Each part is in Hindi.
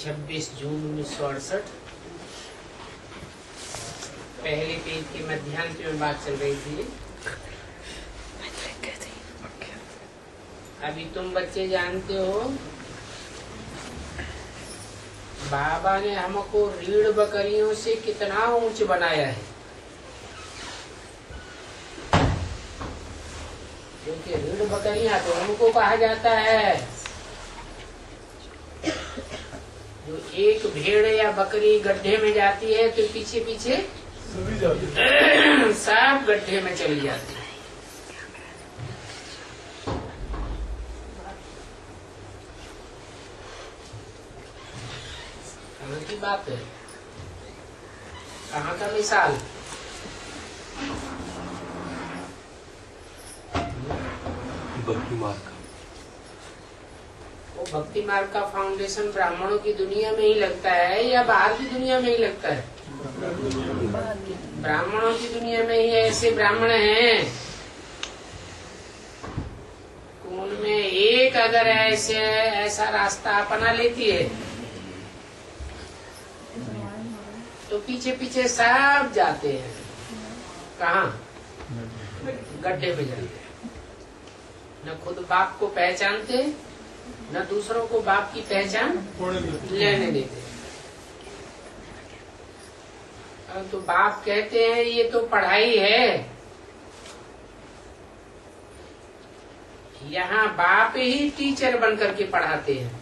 26 जून 1968 पहले पेज के मध्यांश में बात चल रही थी। अभी तुम बच्चे जानते हो बाबा ने हमको रीढ़ बकरियों से कितना ऊंच बनाया है, क्योंकि रीढ़ बकरियां तो उनको कहा जाता है जो एक भेड़ या बकरी गड्ढे में जाती है तो पीछे पीछे सब गड्ढे में चली जाती है। कहाँ की बात है, कहाँ का मिसाल? भक्ति मार्ग का। वो भक्ति मार्ग का फाउंडेशन ब्राह्मणों की दुनिया में ही लगता है या बाहर की दुनिया में ही लगता है? ब्राह्मणों की दुनिया में ही ऐसे ब्राह्मण हैं उनमें एक अगर ऐसा रास्ता अपना लेती है तो पीछे पीछे सब जाते हैं। कहाँ? गड्ढे पे जाते हैं। न खुद बाप को पहचानते न दूसरों को बाप की पहचान लेने देते। तो बाप कहते हैं ये तो पढ़ाई है, यहाँ बाप ही टीचर बन करके पढ़ाते हैं।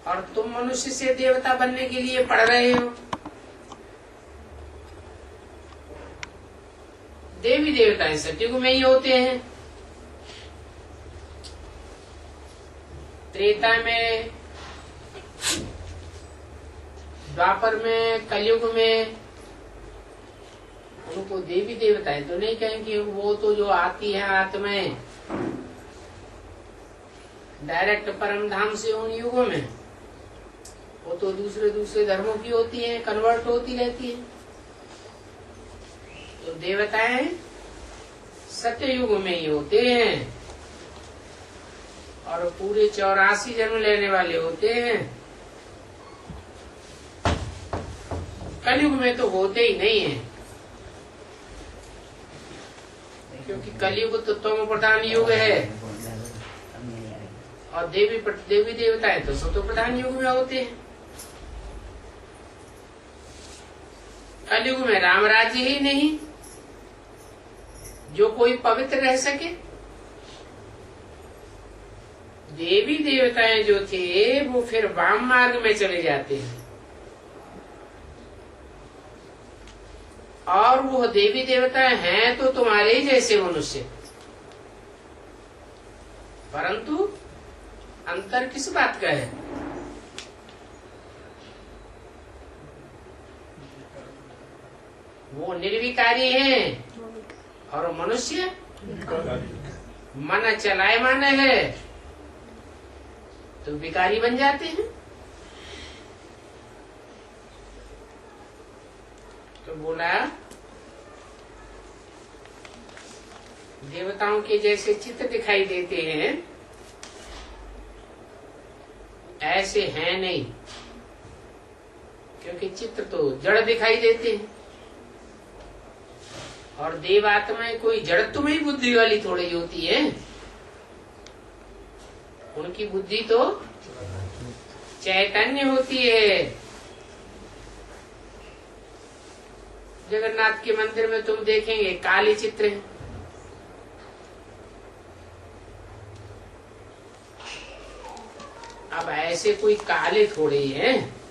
और तुम मनुष्य से देवता बनने के लिए पढ़ रहे हो। देवी देवता सतयुग में ही होते हैं। त्रेता में, द्वापर में, कलयुग में उनको देवी देवताएं तो नहीं कहेंगे। वो तो जो आती है आत्माएं डायरेक्ट परम धाम से उन युगों में, वो तो दूसरे दूसरे धर्मों की होती हैं, कन्वर्ट होती रहती है। तो देवताएं सत्ययुग में ही होते हैं और पूरे 84 जन्म लेने वाले होते हैं। कलयुग में तो होते ही नहीं है, क्योंकि कलयुग तो तमो प्रधान युग है और देवी देवताएं तो सतो प्रधान युग में होते हैं। कलयुग में राम राज्य ही नहीं जो कोई पवित्र रह सके। देवी देवताएं जो थे वो फिर वाम मार्ग में चले जाते हैं और वो देवी देवताएं हैं तो तुम्हारे ही जैसे मनुष्य, परंतु अंतर किस बात का है? वो निर्विकारी हैं और मनुष्य मन चलायमान है तो विकारी बन जाते हैं। तो बोला देवताओं के जैसे चित्र दिखाई देते हैं ऐसे हैं नहीं, क्योंकि चित्र तो जड़ दिखाई देते हैं और देवात्माएं कोई जड़त्व में ही बुद्धि वाली थोड़ी होती है। उनकी बुद्धि तो चैतन्य होती है। जगन्नाथ के मंदिर में तुम देखेंगे काली चित्र हैं। अब ऐसे कोई काले थोड़े ही हैं।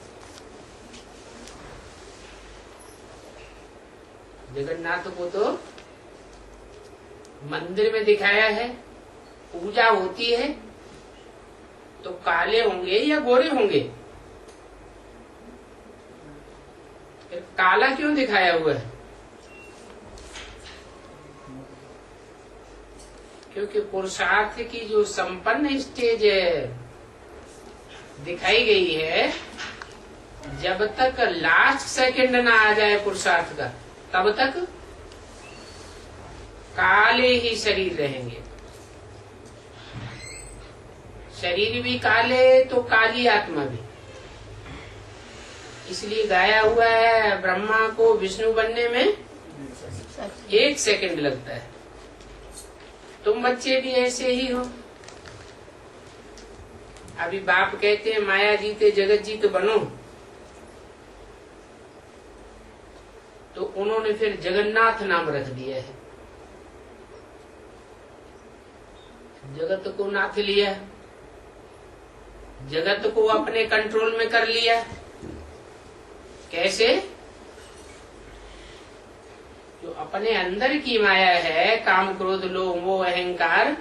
जगन्नाथ को तो मंदिर में दिखाया है, पूजा होती है तो काले होंगे या गोरे होंगे? फिर काला क्यों दिखाया हुआ है? क्योंकि पुरुषार्थ की जो संपन्न स्टेज दिखाई गई है, जब तक लास्ट सेकंड ना आ जाए पुरुषार्थ का तब तक काले ही शरीर रहेंगे। शरीर भी काले तो काली आत्मा भी। इसलिए गाया हुआ है ब्रह्मा को विष्णु बनने में 1 सेकंड लगता है। तुम बच्चे भी ऐसे ही हो। अभी बाप कहते हैं माया जीते जगत जीत बनो, तो उन्होंने फिर जगन्नाथ नाम रख दिया है। जगत को नाथ लिया, जगत को अपने कंट्रोल में कर लिया। कैसे? जो अपने अंदर की माया है, काम क्रोध लोभ मोह अहंकार,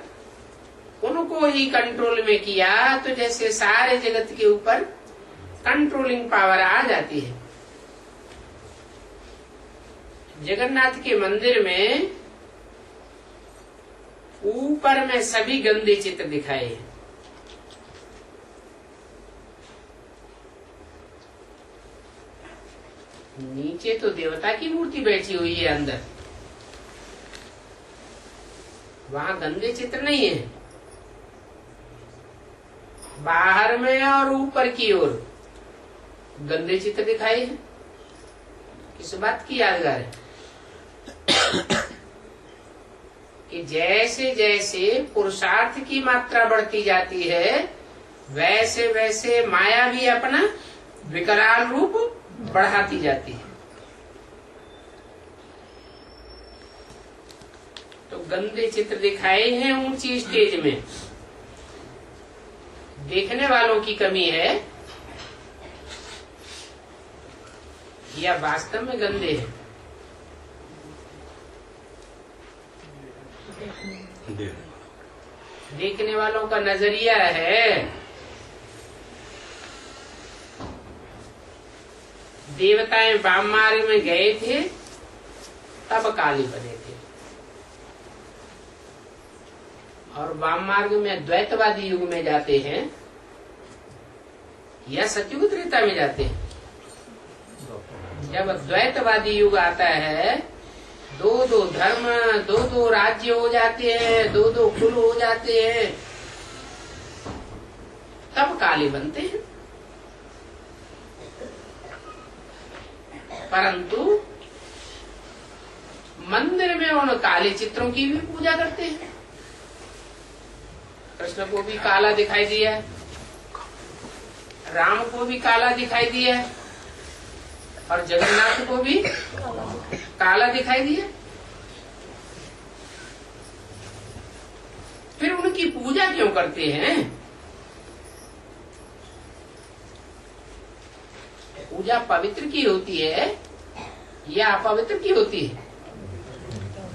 उनको ही कंट्रोल में किया तो जैसे सारे जगत के ऊपर कंट्रोलिंग पावर आ जाती है। जगन्नाथ के मंदिर में ऊपर में सभी गंदे चित्र दिखाए हैं। नीचे तो देवता की मूर्ति बैठी हुई है, अंदर वहां गंदे चित्र नहीं है। बाहर में और ऊपर की ओर गंदे चित्र दिखाए हैं। किस बात की यादगार है कि जैसे जैसे पुरुषार्थ की मात्रा बढ़ती जाती है, वैसे वैसे माया भी अपना विकराल रूप बढ़ाती जाती है। तो गंदे चित्र दिखाए हैं ऊंची स्टेज में। देखने वालों की कमी है या वास्तव में गंदे हैं? देखने वालों का नजरिया है। देवताएं वाम मार्ग में गए थे तब काली बने थे, और वाम मार्ग में द्वैतवादी युग में जाते हैं या सतयुग त्रेता में जाते हैं। जब द्वैतवादी युग आता है, 2-2 धर्म, 2-2 राज्य हो जाते हैं, 2-2 कुल हो जाते हैं, तब काली बनते हैं। परंतु मंदिर में उन काले चित्रों की भी पूजा करते हैं। कृष्ण को भी काला दिखाई दिया है, राम को भी काला दिखाई दिया है, और जगन्नाथ को भी काला दिखाई दिया। फिर उनकी पूजा क्यों करते हैं? पूजा पवित्र की होती है या अपवित्र की होती है?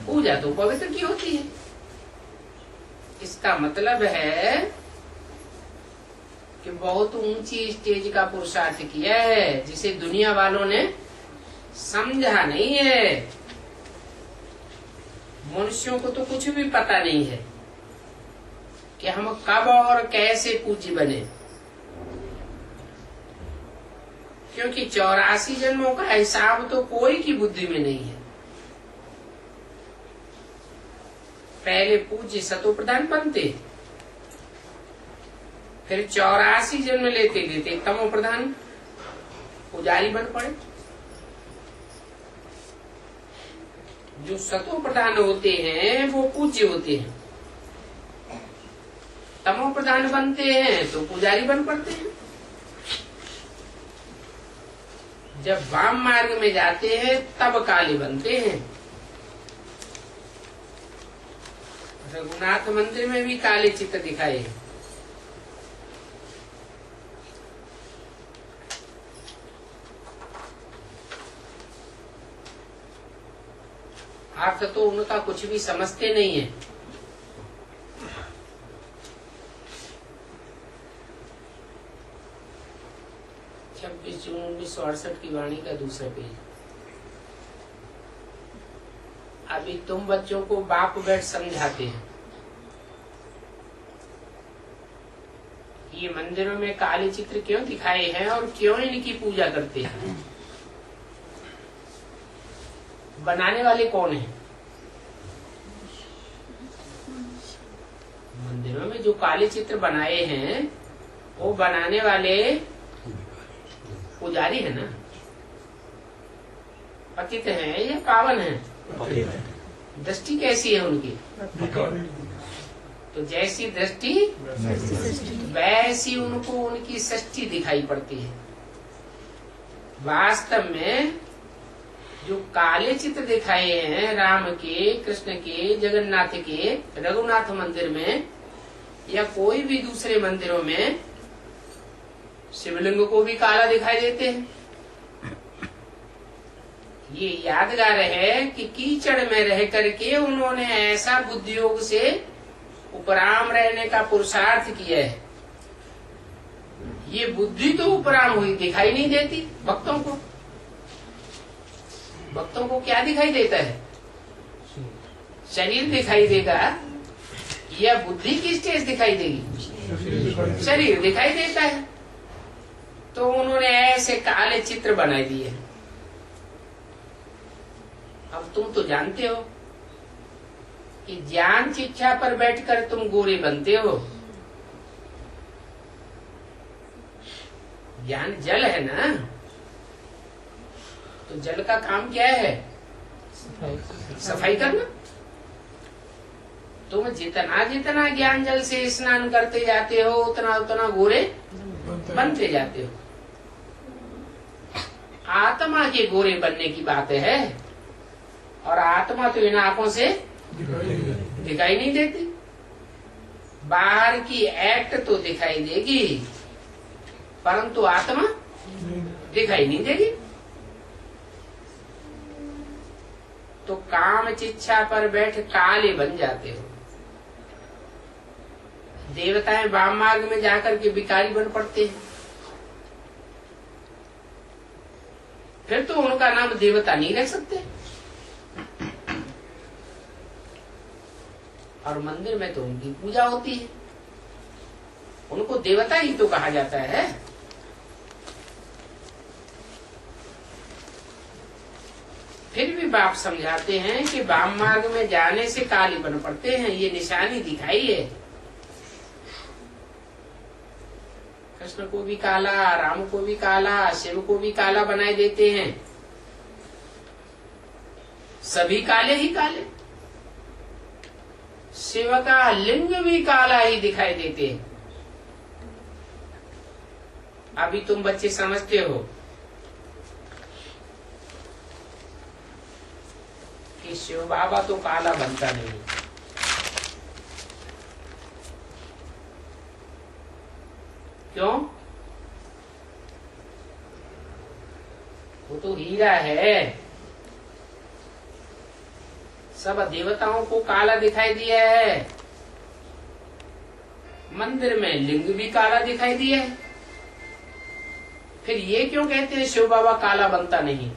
पूजा तो पवित्र की होती है। इसका मतलब है कि बहुत ऊंची स्टेज का पुरुषार्थ किया है, जिसे दुनिया वालों ने समझा नहीं है। मनुष्यों को तो कुछ भी पता नहीं है कि हम कब और कैसे पूज्य बने, क्योंकि 84 जन्मों का हिसाब तो कोई की बुद्धि में नहीं है। पहले पूज्य सतो प्रधान बनते, फिर 84 जन्म लेते लेते तमो प्रधान पुजारी बन पड़े। जो सतो प्रधान होते हैं वो पूज्य होते हैं, तमो प्रधान बनते हैं तो पुजारी बन पड़ते हैं। जब वाम मार्ग में जाते हैं तब काली बनते हैं। रघुनाथ मंदिर में भी काले चित्र दिखाए हैं। अर्थ तो उनका कुछ भी समझते नहीं है। 26 जून 1968 की वाणी का दूसरा पेज। अभी तुम बच्चों को बाप बैठ समझाते हैं, ये मंदिरों में काले चित्र क्यों दिखाए हैं और क्यों इनकी पूजा करते हैं। बनाने वाले कौन हैं? मंदिरों में जो काले चित्र बनाए हैं वो बनाने वाले पुजारी है ना, पतित हैं या पावन हैं? दृष्टि कैसी है उनकी? तो जैसी दृष्टि वैसी उनको उनकी सृष्टि दिखाई पड़ती है। वास्तव में जो काले चित्र दिखाए हैं राम के, कृष्ण के, जगन्नाथ के रघुनाथ मंदिर में या कोई भी दूसरे मंदिरों में, शिवलिंग को भी काला दिखाई देते हैं। ये यादगार है कि कीचड़ में रह करके उन्होंने ऐसा बुद्धियोग से उपराम रहने का पुरुषार्थ किया है। ये बुद्धि तो उपराम हुई, दिखाई नहीं देती भक्तों को। भक्तों को क्या दिखाई देता है? शरीर दिखाई देगा या बुद्धि की स्टेज दिखाई देगी? शरीर दिखाई देता है। तो उन्होंने ऐसे काले चित्र बना दिए। अब तुम तो जानते हो कि ज्ञान शिक्षा पर बैठकर तुम गोरे बनते हो। ज्ञान जल है ना, तो जल का काम क्या है? सफाई करना। तुम जितना जितना ज्ञान जल से स्नान करते जाते हो उतना उतना गोरे बनते जाते हो। आत्मा के गोरे बनने की बात है, और आत्मा तो इन आंखों से दिखाई नहीं देती। बाहर की एक्ट तो दिखाई देगी परंतु आत्मा दिखाई नहीं देगी। तो काम चिच्छा पर बैठ काले बन जाते हो। देवताएं वाम मार्ग में जाकर के भिखारी बन पड़ते हैं, फिर तो उनका नाम देवता नहीं रख सकते। और मंदिर में तो उनकी पूजा होती है, उनको देवता ही तो कहा जाता है। फिर भी बाप समझाते हैं कि वाम मार्ग में जाने से काले बन पड़ते हैं, ये निशानी दिखाई है। कृष्ण को भी काला, राम को भी काला, शिव को भी काला बनाए देते हैं। सभी काले ही काले। शिव का लिंग भी काला ही दिखाई देते हैं। अभी तुम बच्चे समझते हो कि शिव बाबा तो काला बनता नहीं। क्यों? वो तो हीरा है। सब देवताओं को काला दिखाई दिया है, मंदिर में लिंग भी काला दिखाई दिया है। फिर ये क्यों कहते हैं शिव बाबा काला बनता नहीं?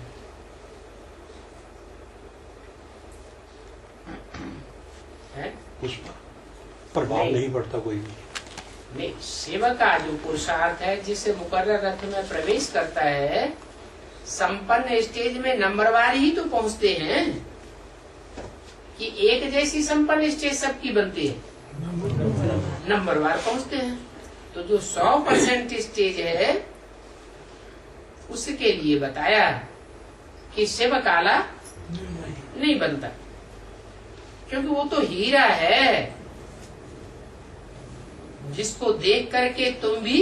है? उस पर प्रभाव नहीं पड़ता कोई भी। नहीं, शिव का जो पुरुषार्थ है जिससे मुकर्रर रथ में प्रवेश करता है, संपन्न स्टेज में नंबरवार ही तो पहुंचते हैं कि एक जैसी संपन्न स्टेज सबकी बनती है, नंबरवार पहुंचते हैं। तो जो 100% स्टेज है उसके लिए बताया कि शिव काला नहीं बनता, क्योंकि वो तो हीरा है जिसको देख करके तुम भी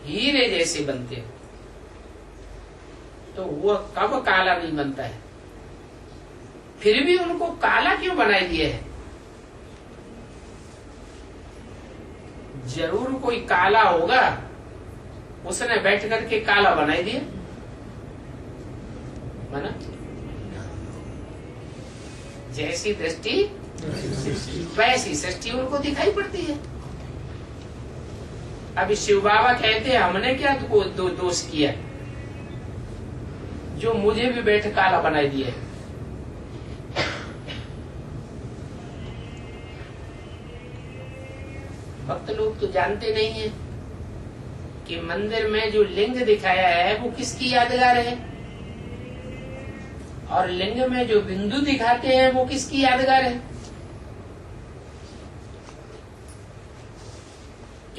हीरे जैसे बनते हो। तो वो कब काला नहीं बनता है? फिर भी उनको काला क्यों बनाई दिया है? जरूर कोई काला होगा, उसने बैठ करके काला बनाई दिया माना। जैसी दृष्टि वैसी सृष्टि उनको दिखाई पड़ती है। अभी शिव बाबा कहते हैं हमने क्या तो दोष किया जो मुझे भी बैठ काला बनाई दिया। भक्त लोग तो जानते नहीं है कि मंदिर में जो लिंग दिखाया है वो किसकी यादगार है, और लिंग में जो बिंदु दिखाते हैं वो किसकी यादगार है।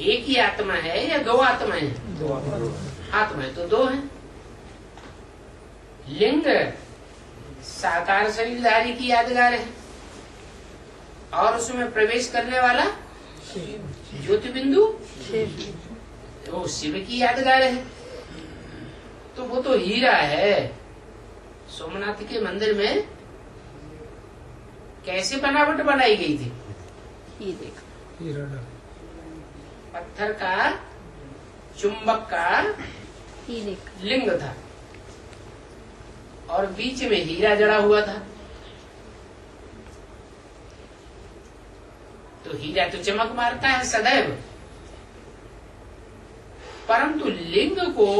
एक ही आत्मा है या दो आत्माएं हैं? दो आत्माएं तो दो हैं। लिंग साकार शरीरधारी की यादगार है और उसमें प्रवेश करने वाला ज्योति बिंदु वो शिव की यादगार है। तो वो तो हीरा है। सोमनाथ के मंदिर में कैसे बनावट बनाई गई थी? ये देखो, पत्थर का, चुंबक का ये देखो, लिंग था और बीच में हीरा जड़ा हुआ था। तो हीरा तो चमक मारता है सदैव, परंतु लिंग को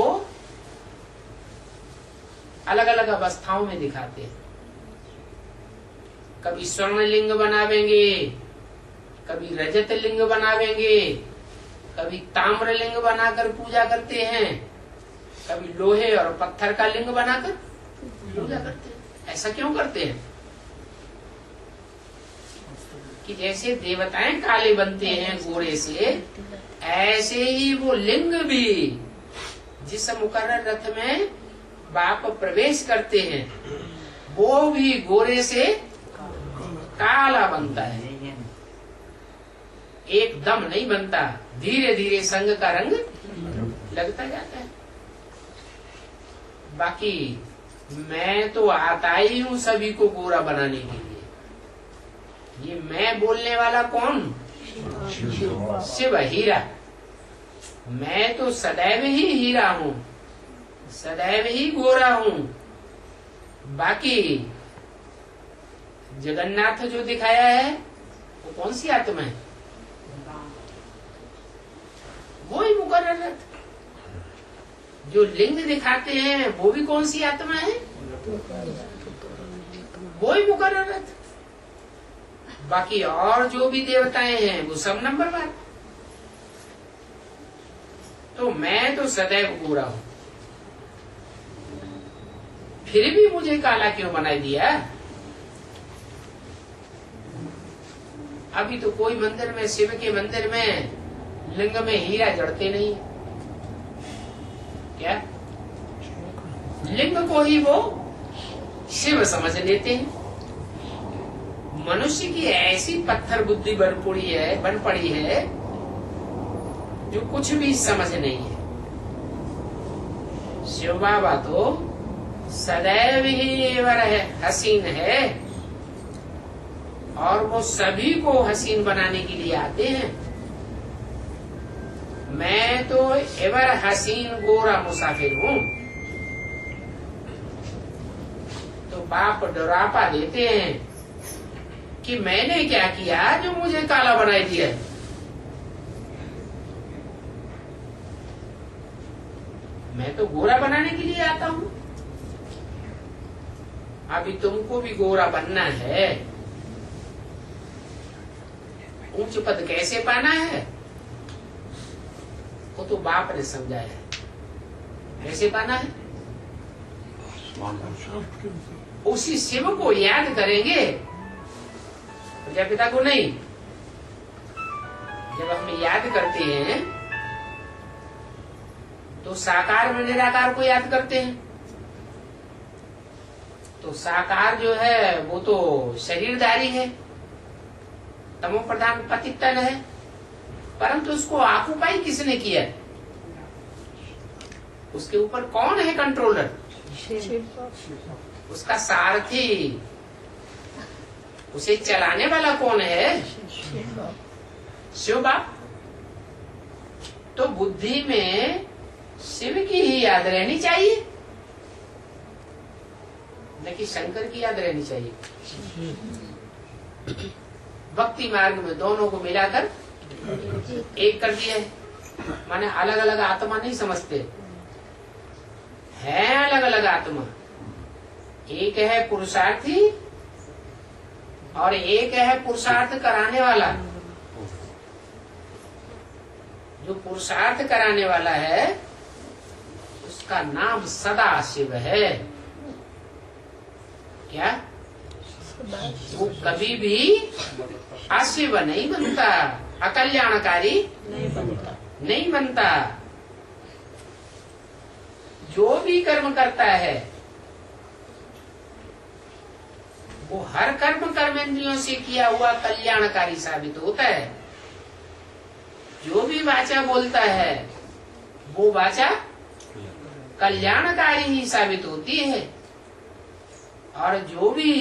अलग अलग अवस्थाओं में दिखाते हैं। कभी स्वर्ण लिंग बनावेंगे, कभी रजत लिंग बनावेंगे, कभी ताम्र लिंग बनाकर पूजा करते हैं, कभी लोहे और पत्थर का लिंग बनाकर पूजा करते हैं। ऐसा क्यों करते हैं? कि जैसे देवताएं काले बनते हैं गोरे से, ऐसे ही वो लिंग भी जिस मुकर्रर रथ में बाप प्रवेश करते हैं वो भी गोरे से काला बनता है। एकदम नहीं बनता, धीरे धीरे संग का रंग लगता जाता है। बाकी मैं तो आता ही हूँ सभी को गोरा बनाने के लिए। ये मैं बोलने वाला कौन? शिव, हीरा। मैं तो सदैव ही हीरा हूँ, सदैव ही गोरा हूँ। बाकी जगन्नाथ जो दिखाया है वो कौन सी आत्मा है? वो ही मुकर्रर रथ। जो लिंग दिखाते हैं वो भी कौन सी आत्मा है? वो ही मुकर्रर रथ। बाकी और जो भी देवताएं हैं वो सब नंबरवार। तो मैं तो सदैव गोरा हूं, फिर भी मुझे काला क्यों बनाई दिया? अभी तो कोई मंदिर में, शिव के मंदिर में लिंग में हीरा जड़ते नहीं। क्या लिंग को ही वो शिव समझ लेते हैं? मनुष्य की ऐसी पत्थर बुद्धि बन पड़ी है जो कुछ भी समझ नहीं है। शिव बाबा तो सदैव ही हसीन है और वो सभी को हसीन बनाने के लिए आते हैं। मैं तो एवर हसीन गोरा मुसाफिर हूँ। तो बाप डरापा देते हैं कि मैंने क्या किया जो मुझे काला बनाई दिया। मैं तो गोरा बनाने के लिए आता हूँ। अभी तुमको भी गोरा बनना है। उच्च पद कैसे पाना है वो तो बाप ने समझाया है। कैसे पाना है? उसी शिव को याद करेंगे, प्रजापिता को नहीं। जब हम याद करते हैं तो साकार में निराकार को याद करते हैं। तो साकार जो है वो तो शरीरधारी है, तमो प्रधान पतित तन है, परंतु उसको ऑक्युपाई किसने किया? उसके ऊपर कौन है कंट्रोलर? उसका सारथी, उसे चलाने वाला कौन है? शिव बाप। तो बुद्धि में शिव की ही याद रहनी चाहिए, न कि शंकर की याद रहनी चाहिए। भक्ति मार्ग में दोनों को मिलाकर एक कर दिया है। माने अलग अलग आत्मा नहीं समझते है, अलग अलग आत्मा। एक है पुरुषार्थी और एक है पुरुषार्थ कराने वाला। जो पुरुषार्थ कराने वाला है उसका नाम सदा शिव है। क्या वो कभी भी अशिव नहीं बनता, अकल्याणकारी नहीं बनता। नहीं बनता। जो भी कर्म करता है वो हर कर्म कर्मेंद्रियों से किया हुआ कल्याणकारी साबित होता है। जो भी वाचा बोलता है वो वाचा कल्याणकारी ही साबित होती है, और जो भी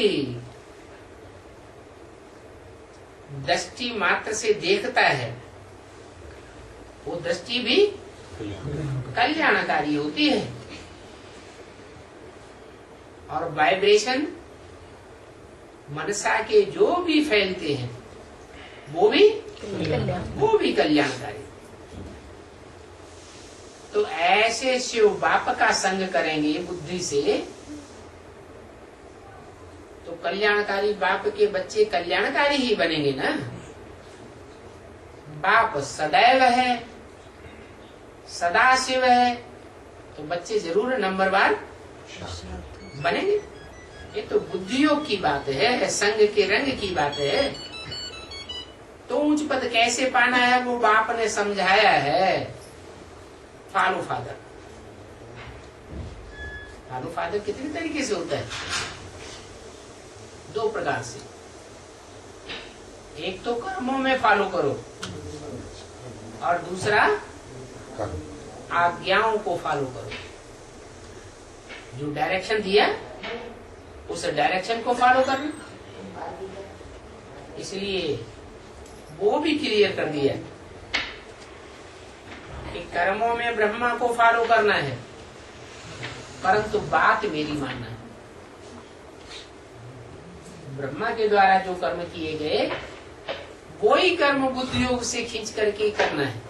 दृष्टि मात्र से देखता है वो दृष्टि भी कल्याणकारी होती है। और वाइब्रेशन मनसा के जो भी फैलते हैं वो भी कल्याणकारी। तो ऐसे शिव बाप का संग करेंगे बुद्धि से तो कल्याणकारी बाप के बच्चे कल्याणकारी ही बनेंगे ना। बाप सदैव है, सदा शिव है, तो बच्चे जरूर नंबरवार बनेंगे। ये तो बुद्धियों की बात है, संग के रंग की बात है। तो ऊंच पद कैसे पाना है वो बाप ने समझाया है। फॉलो फादर, फॉलो फादर कितने तरीके से होता है? दो प्रकार से। एक तो कर्मों में फॉलो करो और दूसरा आज्ञाओं को फॉलो करो। जो डायरेक्शन दिया उस डायरेक्शन को फॉलो करना। इसलिए वो भी क्लियर कर दिया कि कर्मों में ब्रह्मा को फॉलो करना है, परंतु बात मेरी मानना है। ब्रह्मा के द्वारा जो कर्म किए गए वो ही कर्म बुद्धि योग से खींच करके करना है।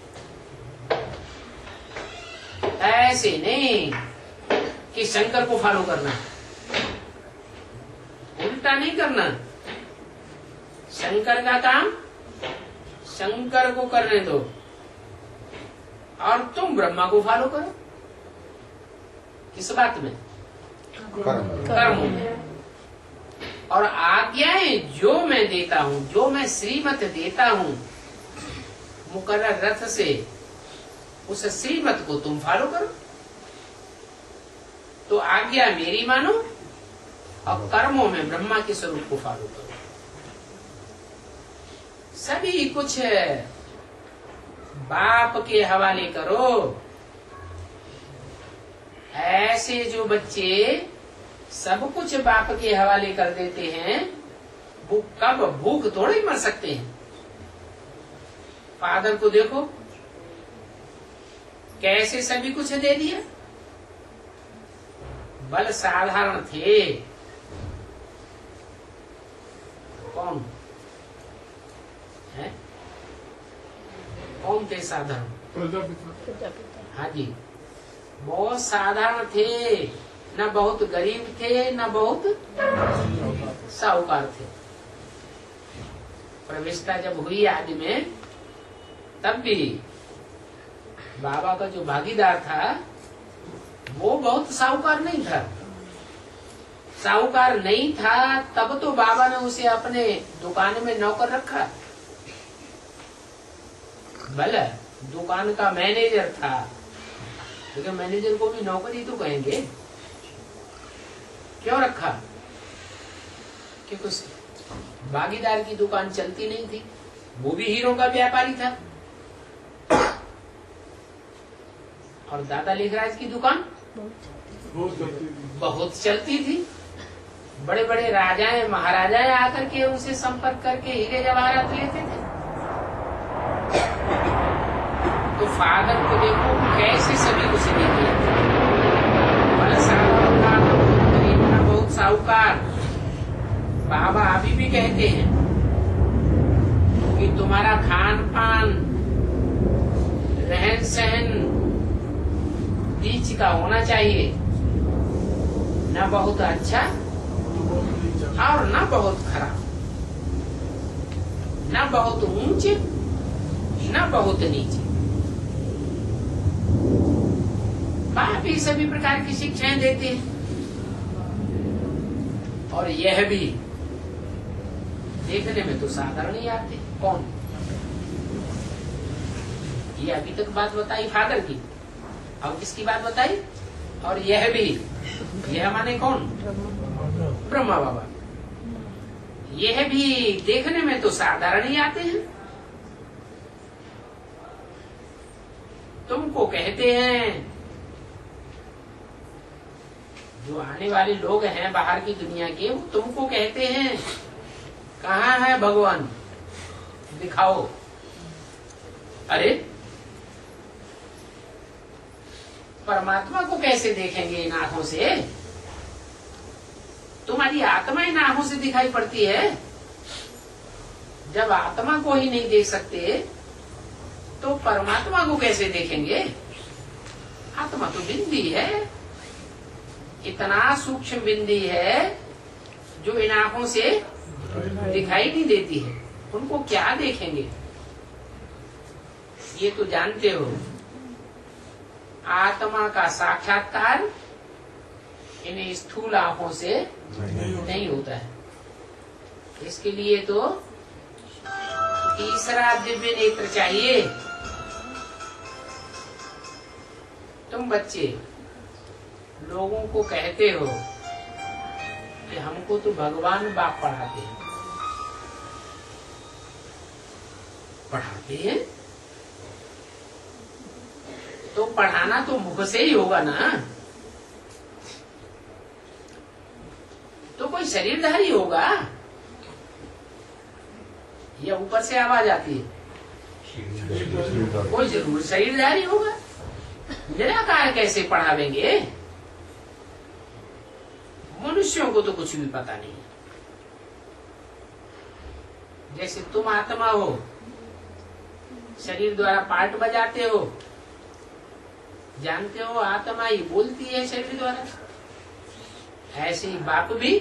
ऐसे नहीं कि शंकर को फॉलो करना है, उल्टा नहीं करना। शंकर का काम शंकर को करने दो और तुम ब्रह्मा को फॉलो करो। किस बात में? कर्म में। और आज्ञाएं जो मैं देता हूं, जो मैं श्रीमत देता हूं मुकर्रर रथ से, उस श्रीमत को तुम फॉलो करो। तो आज्ञा मेरी मानो और कर्मों में ब्रह्मा के स्वरूप को फॉलो करो। सभी कुछ बाप के हवाले करो। ऐसे जो बच्चे सब कुछ बाप के हवाले कर देते हैं वो कब भूख थोड़े मर सकते हैं। फादर को देखो कैसे सभी कुछ दे दिया। बल साधारण थे। कौन है? कौन थे साधारण? हाँ जी, बहुत साधारण थे। न बहुत गरीब थे न बहुत साहूकार थे। प्रविष्टा जब हुई आदि में तब भी बाबा का जो भागीदार था वो बहुत साहूकार नहीं था। साहूकार नहीं था तब तो बाबा ने उसे अपने दुकान में नौकर रखा। भले दुकान का मैनेजर था, लेकिन मैनेजर को भी नौकर ही तो कहेंगे। क्यों रखा? क्योंकि भागीदार की दुकान चलती नहीं थी। वो भी हीरो का व्यापारी था। और दादा लेखराज की दुकान बहुत चलती थी। बड़े बड़े राजाएं महाराजाएं आकर के उनसे संपर्क करके हीरे जवाहरात लेते थे। तो फादर को देखो कैसे सभी कुछ दे दिया। बड़ा साहूकार, गरीब ना बहुत साहूकार। बाबा अभी भी कहते हैं कि तुम्हारा खान पान रहन सहन बीच का होना चाहिए, न बहुत अच्छा और न बहुत खराब, न बहुत ऊंचे न बहुत नीचे। बाप भी सभी प्रकार की शिक्षाएं देते हैं। और यह भी देखने में तो साधारण ही आते। कौन? ये अभी तक बात बताई फादर की, अब किसकी बात बताई? और यह भी, यह माने कौन? ब्रह्मा बाबा। यह भी देखने में तो साधारण ही आते हैं। तुमको कहते हैं, जो आने वाले लोग हैं बाहर की दुनिया के, वो तुमको कहते हैं कहाँ है भगवान, दिखाओ। अरे परमात्मा को कैसे देखेंगे इन आंखों से? तुम्हारी आत्मा इन आंखों से दिखाई पड़ती है। जब आत्मा को ही नहीं देख सकते तो परमात्मा को कैसे देखेंगे? आत्मा तो बिंदी है, इतना सूक्ष्म बिंदी है जो इन आंखों से दिखाई नहीं देती है। उनको क्या देखेंगे? ये तो जानते हो, आत्मा का साक्षात्कार इन स्थूल आंखों से नहीं होता है। इसके लिए तो तीसरा दिव्य नेत्र चाहिए। तुम बच्चे लोगों को कहते हो कि हमको तो भगवान बाप पढ़ाते हैं, तो पढ़ाना तो मुख से ही होगा ना, तो कोई शरीरधारी होगा या ऊपर से आवाज आती है? कोई जरूर शरीरधारी होगा। निराकार कैसे पढ़ावेंगे? मनुष्यों को तो कुछ भी पता नहीं है। जैसे तुम आत्मा हो, शरीर द्वारा पार्ट बजाते हो, जानते हो आत्मा ही बोलती है शरीर द्वारा, ऐसे ही बाप भी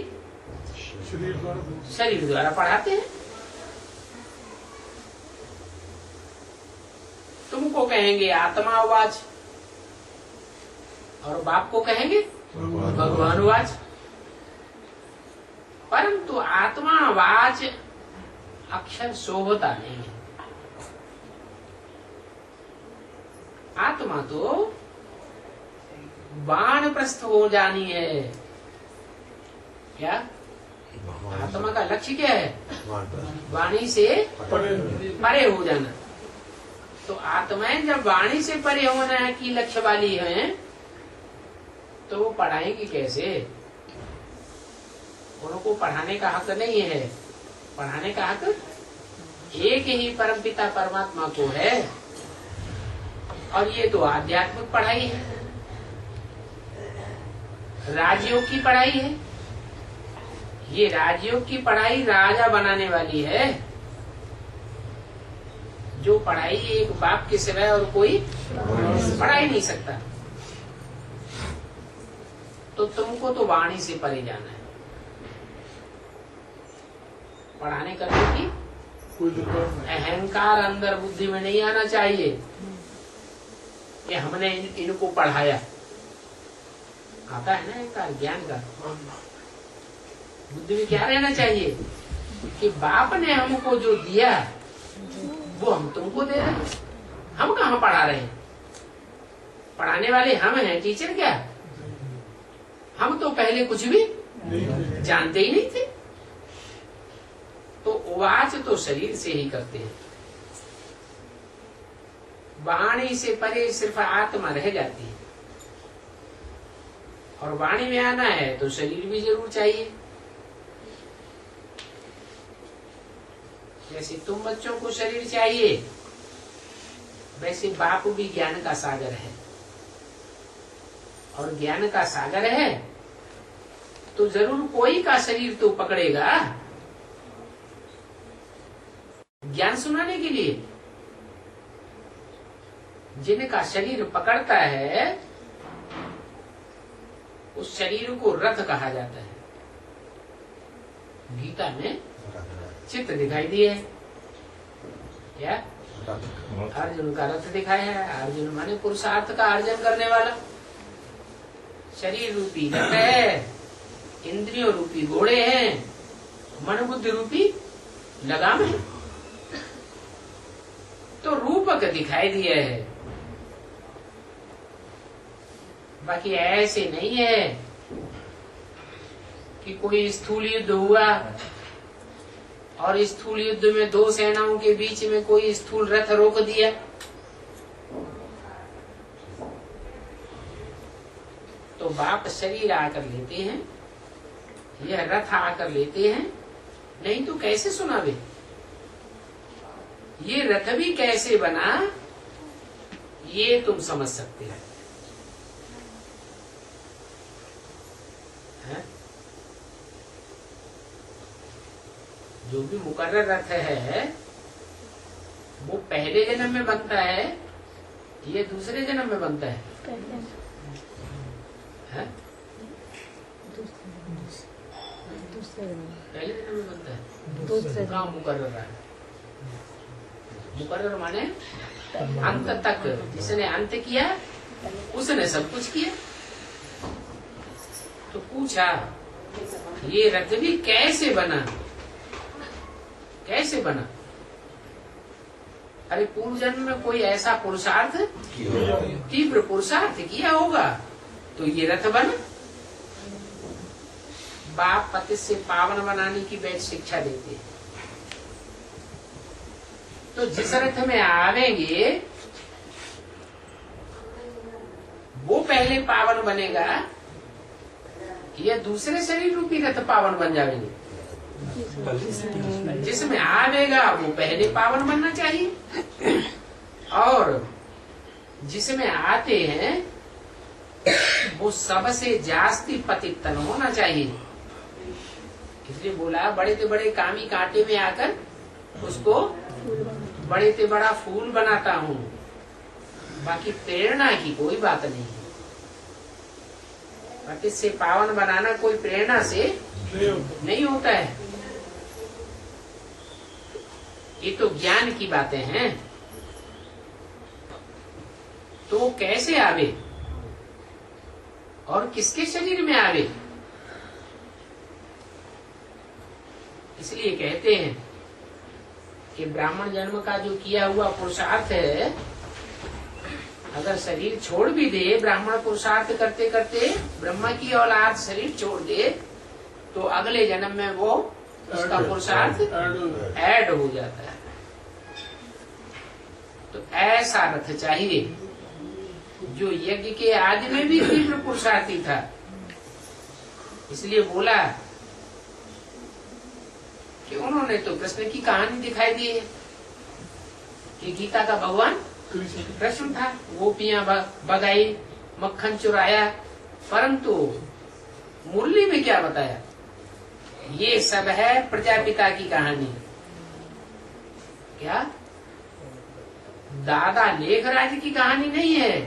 शरीर द्वारा पढ़ाते हैं। तुमको कहेंगे आत्मा आवाज और बाप को कहेंगे भगवान आवाज, परंतु आत्मा आवाज अक्षर शोभता नहीं है। आत्मा तो बाण प्रस्थ हो जानी है। क्या आत्मा का लक्ष्य क्या है? वाणी से परे हो जाना। तो आत्माएं जब वाणी से परे होना की लक्ष्य वाली हैं, तो वो पढ़ाएंगी कैसे? उनको पढ़ाने का हक नहीं है। पढ़ाने का हक एक ही परमपिता परमात्मा को है। और ये तो आध्यात्मिक पढ़ाई है, राजयोग की पढ़ाई है। ये राजयोग की पढ़ाई राजा बनाने वाली है। जो पढ़ाई एक बाप के सिवाय और कोई पढ़ा ही नहीं सकता। तो तुमको तो वाणी से परे जाना है। पढ़ाने करने की अहंकार अंदर बुद्धि में नहीं आना चाहिए कि हमने इनको पढ़ाया। आता है ना अहंकार ज्ञान का। बुद्धि में क्या रहना चाहिए कि बाप ने हमको जो दिया वो हम तुमको दे रहे हैं। हम कहाँ पढ़ा रहे हैं? पढ़ाने वाले हम हैं, टीचर क्या? हम तो पहले कुछ भी जानते ही नहीं थे। तो वाच तो शरीर से ही करते हैं। वाणी से परे सिर्फ आत्मा रह जाती है। और वाणी में आना है तो शरीर भी जरूर चाहिए। जैसे तुम बच्चों को शरीर चाहिए, वैसे बाप भी ज्ञान का सागर है। और ज्ञान का सागर है तो जरूर कोई का शरीर तो पकड़ेगा ज्ञान सुनाने के लिए। जिनका शरीर पकड़ता है उस शरीर को रथ कहा जाता है। गीता में चित्र दिखाई दिए है क्या? अर्जुन का रथ दिखाया है। अर्जुन माने पुरुषार्थ का अर्जन करने वाला। शरीर रूपी रथ है, इंद्रियों रूपी घोड़े हैं, मन बुद्धि रूपी लगाम है। तो रूप रूपक दिखाई दिए है, बाकी ऐसे नहीं है कि कोई स्थूल युद्ध हुआ और स्थूल युद्ध में दो सेनाओं के बीच में कोई स्थूल रथ रोक दिया। तो बाप शरीर आकर लेते हैं, यह रथ आकर लेते हैं, नहीं तो कैसे सुनावे। ये रथ भी कैसे बना ये तुम समझ सकते हो। जो भी मुकर्रर रथ है वो पहले जन्म में बनता है, ये दूसरे जन्म में बनता है, पहले जन्म में बनता है। दूसरे कहाँ मुकर्रर है? मुकर्रर माने अंत तक, जिसने अंत किया उसने सब कुछ किया। तो पूछा ये रथ भी कैसे बना, कैसे बना? अरे पूर्व जन्म में कोई ऐसा पुरुषार्थ, तीव्र पुरुषार्थ किया होगा तो ये रथ बना। बाप पति से पावन बनाने की वैध शिक्षा देते हैं। तो जिस रथ में आवेंगे वो पहले पावन बनेगा या दूसरे शरीर रूपी रथ पावन बन जाएंगे? जिसमें आवेगा वो पहले पावन बनना चाहिए, और जिसमें आते हैं वो सबसे जास्ती पतितन होना चाहिए। इसलिए बोला बड़े से बड़े कामी कांटे में आकर उसको बड़े से बड़ा फूल बनाता हूँ। बाकी प्रेरणा की कोई बात नहीं है। पति से पावन बनाना कोई प्रेरणा से नहीं होता है। ये तो ज्ञान की बातें हैं। तो वो कैसे आवे और किसके शरीर में आवे? इसलिए कहते हैं कि ब्राह्मण जन्म का जो किया हुआ पुरुषार्थ है, अगर शरीर छोड़ भी दे, ब्राह्मण पुरुषार्थ करते करते ब्रह्मा की औलाद शरीर छोड़ दे, तो अगले जन्म में वो उसका पुरुषार्थ ऐड हो जाता है। तो ऐसा रथ चाहिए जो यज्ञ के आदि में भी तीव्र पुरुषार्थी था। इसलिए बोला कि उन्होंने तो कृष्ण की कहानी दिखाई दी है कि गीता का भगवान कृष्ण था, गोपियां बगाई, मक्खन चुराया, परंतु मुरली में क्या बताया? ये सब है प्रजापिता की कहानी। क्या दादा लेखराज की कहानी नहीं है,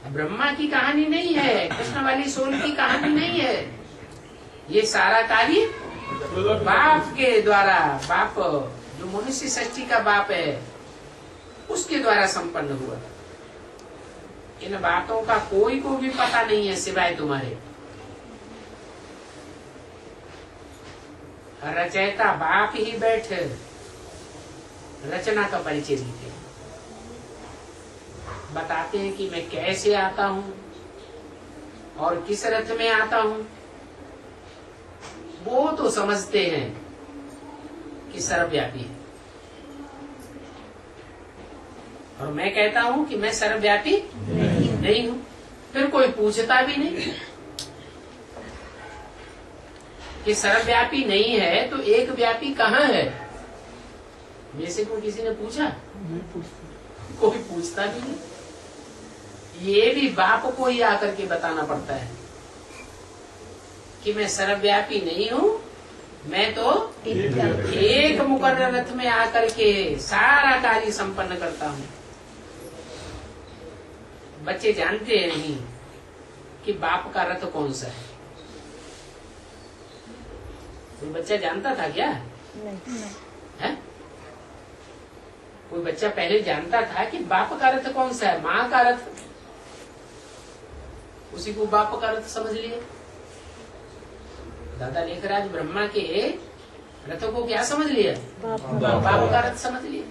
ब्रह्मा की कहानी नहीं है, कृष्ण वाली सोल की कहानी नहीं है। ये सारा कार्य बाप के द्वारा, बाप जो मनुष्य सृष्टि का बाप है उसके द्वारा संपन्न हुआ। इन बातों का कोई को भी पता नहीं है सिवाय तुम्हारे। रचयिता बाप ही बैठे रचना का परिचय देते हैं, बताते हैं कि मैं कैसे आता हूँ और किस रथ में आता हूँ। वो तो समझते हैं कि सर्वव्यापी है, और मैं कहता हूँ कि मैं सर्वव्यापी नहीं हूँ। फिर कोई पूछता भी नहीं कि सर्वव्यापी नहीं है तो एक व्यापी कहाँ है। मेरे से कोई किसी ने पूछा? कोई पूछता भी नहीं। ये भी बाप को ही आकर के बताना पड़ता है कि मैं सर्वव्यापी नहीं हूँ, मैं तो एक मुकर्रर रथ में आकर के सारा कार्य संपन्न करता हूँ। बच्चे जानते नहीं कि बाप का रथ कौन सा है। कोई बच्चा जानता था क्या? नहीं। है? कोई बच्चा पहले जानता था कि बाप का रथ कौन सा है? माँ का रथ, उसी को बाप का रथ समझ लिए। दादा लेखराज ब्रह्मा के रथों को क्या समझ लिया? बाप का रथ समझ लिया।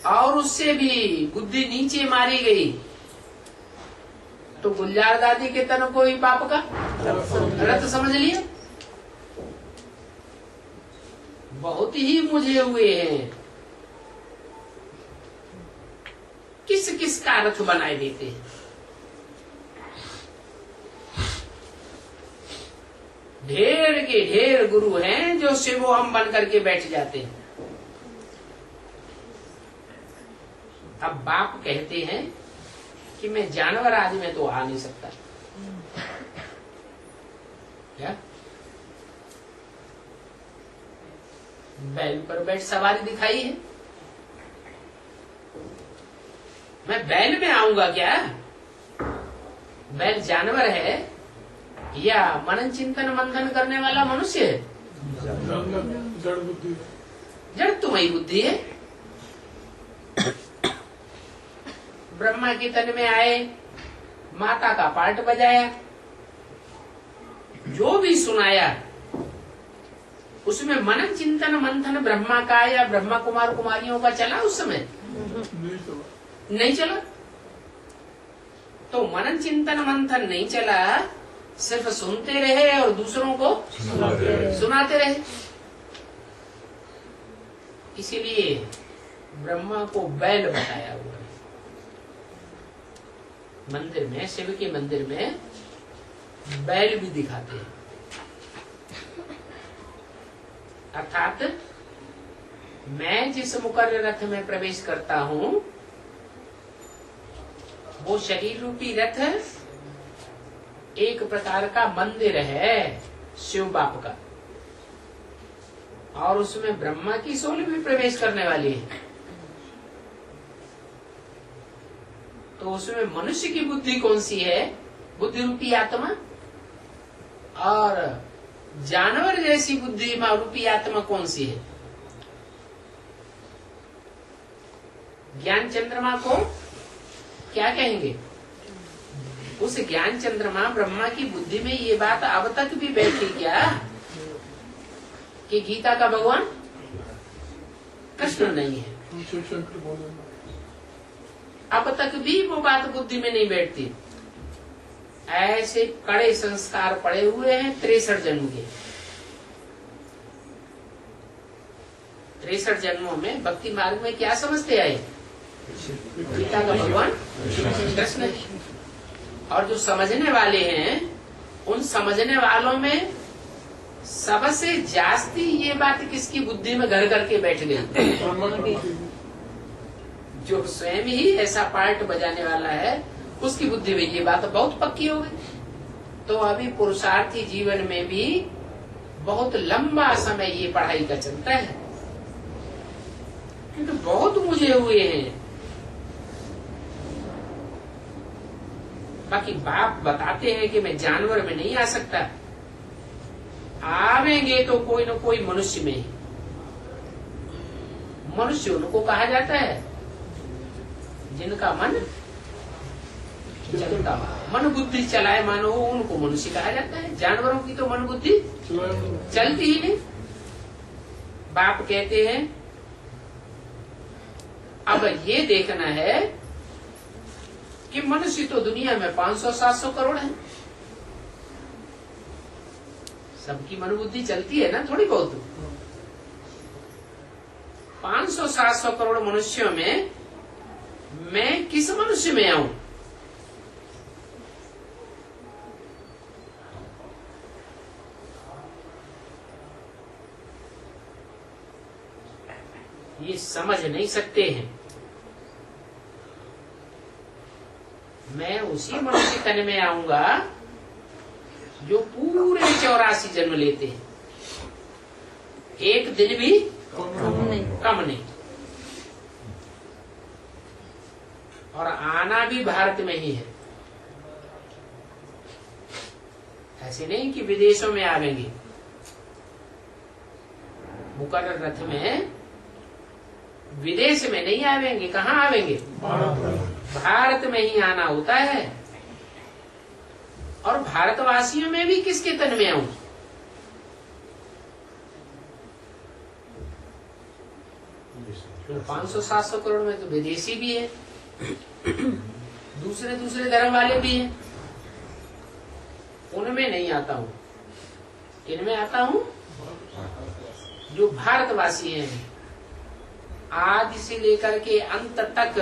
और उससे भी बुद्धि नीचे मारी गई तो गुलजार दादी के तन को ही पाप का रथ समझ लिया। बहुत ही मुझे हुए हैं, किस किस का रथ बनाए देते हैं। ढेर के ढेर गुरु हैं जो शिवो हम बन करके बैठ जाते हैं। अब बाप कहते हैं कि मैं जानवर आदि में तो आ नहीं सकता। क्या बैल पर बैठ सवारी दिखाई है, मैं बैल में आऊंगा क्या? बैल जानवर है या मनन चिंतन मंथन करने वाला मनुष्य है? जड़ बुद्धि, जड़ तुम्हारी बुद्धि है। ब्रह्मा के तन में आए, माता का पार्ट बजाया, जो भी सुनाया उसमें मनन चिंतन मंथन ब्रह्मा का या ब्रह्मा कुमार कुमारियों का चला उस समय? नहीं चला। तो मनन चिंतन मंथन नहीं चला, सिर्फ सुनते रहे और दूसरों को सुनाते रहे। इसीलिए ब्रह्मा को बैल बताया हुआ है। मंदिर में, शिव के मंदिर में बैल भी दिखाते हैं। अर्थात मैं जिस मुकर्र रथ में प्रवेश करता हूं वो शरीर रूपी रथ एक प्रकार का मंदिर है शिव बाप का, और उसमें ब्रह्मा की सोल भी प्रवेश करने वाली है। तो उसमें मनुष्य की बुद्धि कौन सी है? बुद्धि रूपी आत्मा, और जानवर जैसी बुद्धि रूपी आत्मा कौन सी है? ज्ञान चंद्रमा को क्या कहेंगे? उस ज्ञान चंद्रमा ब्रह्मा की बुद्धि में ये बात अब तक भी बैठी क्या कि गीता का भगवान कृष्ण नहीं है? अब तक भी वो बात बुद्धि में नहीं बैठती। ऐसे कड़े संस्कार पड़े हुए हैं 63 जन्म के। 63 जन्मों में भक्ति मार्ग में क्या समझते आए? गीता का भगवान कृष्ण है। और जो समझने वाले हैं, उन समझने वालों में सबसे जास्ती ये बात किसकी बुद्धि में घर करके बैठ गई? जो स्वयं ही ऐसा पार्ट बजाने वाला है उसकी बुद्धि में ये बात बहुत पक्की हो गई। तो अभी पुरुषार्थी जीवन में भी बहुत लंबा समय ये पढ़ाई का चलता है, क्योंकि बहुत मुझे हुए हैं। बाकी बाप बताते हैं कि मैं जानवर में नहीं आ सकता, आवेंगे तो कोई न कोई मनुष्य में ही। मनुष्य उनको कहा जाता है जिनका मन चलता, मन बुद्धि चलाए मानो हो, उनको मनुष्य कहा जाता है। जानवरों की तो मन बुद्धि चलती ही नहीं। बाप कहते हैं अब ये देखना है कि मनुष्य तो दुनिया में 500-700 करोड़ है। सबकी मन बुद्धि चलती है ना थोड़ी बहुत। 500-700 करोड़ मनुष्यों में मैं किस मनुष्य में आऊं? ये समझ नहीं सकते हैं। मैं उसी मनुष्य तन में आऊंगा जो पूरे 84 जन्म लेते हैं, एक दिन भी कम नहीं। और आना भी भारत में ही है। ऐसे नहीं कि विदेशों में आवेंगे। मुकर्रर रथ में विदेश में नहीं आवेंगे। कहाँ आवेंगे? भारत में ही आना होता है। और भारतवासियों में भी किसके तन में आऊं? 500-700 करोड़ में तो विदेशी भी है, दूसरे दूसरे धर्म वाले भी हैं। उनमें नहीं आता हूँ, इनमें आता हूँ जो भारतवासी हैं, आज से लेकर के अंत तक